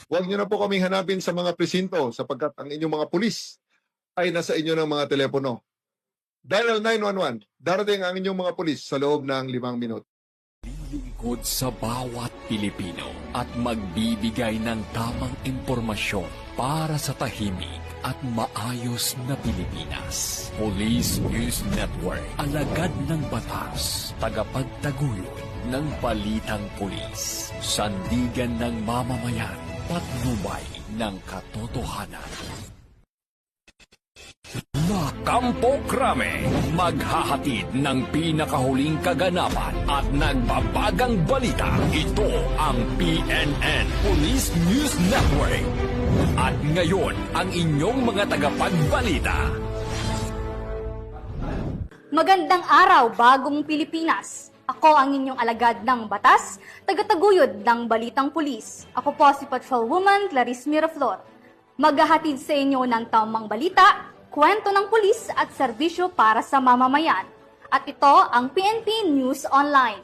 Huwag niyo na po kaming hanapin sa mga presinto sapagkat ang inyong mga pulis ay nasa inyo ng mga telepono. Dial 911, darating ang inyong mga pulis sa loob ng 5 minuto. Lingkod sa bawat Pilipino at magbibigay ng tamang impormasyon para sa tahimik at maayos na Pilipinas. Police News Network, alagad ng batas, tagapagtaguyod ng balitang pulis, sandigan ng mamamayan, patnubay ng katotohanan. Kampo Krame, maghahatid ng pinakahuling kaganapan at nagbabagang balita. Ito ang PNN Police News Network. At ngayon, ang inyong mga tagapagbalita. Magandang araw, bagong Pilipinas. Ako ang inyong alagad ng batas, tagataguyod ng balitang pulis. Ako po si Patrolwoman Clarice Miraflor. Maghahatid sa inyo ng tamang balita, kwento ng pulis at serbisyo para sa mamamayan. At ito ang PNP News Online.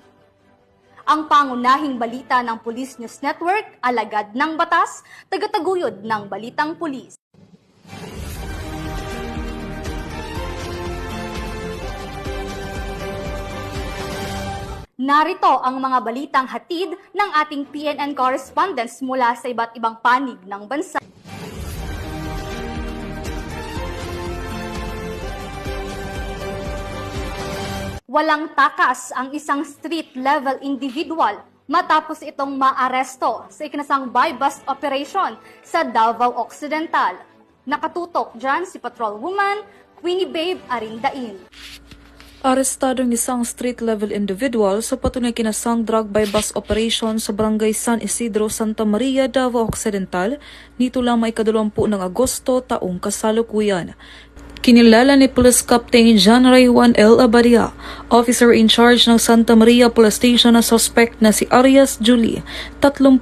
Ang pangunahing balita ng Police News Network, alagad ng batas, tagataguyod ng balitang pulis. Narito ang mga balitang hatid ng ating PNN correspondents mula sa iba't ibang panig ng bansa. Walang takas ang isang street-level individual matapos itong maaresto sa ikinasang buy-bust operation sa Davao Occidental. Nakatutok dyan si Patrolwoman Queenie Babe Arindain. Arestadong isang street-level individual sa patunay kinasang drug buy-bust operation sa barangay San Isidro, Santa Maria, Davao Occidental nito lamang ika-20 ng Agosto taong kasalukuyan. Kinilala ni Police Captain John Ray Juan L. Abadia, officer in charge ng Santa Maria Police Station na suspect na si Arias Julie, 31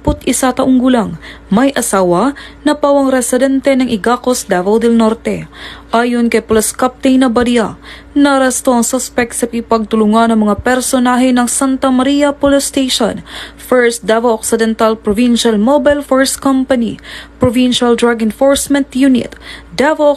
taong gulang, may asawa na pawang residente ng Igacos, Davao del Norte. Ayon kay Police Captain Abadia, narasto ang suspect sa pipagtulungan ng mga personahe ng Santa Maria Police Station, First Davao Occidental Provincial Mobile Force Company, Provincial Drug Enforcement Unit, Davao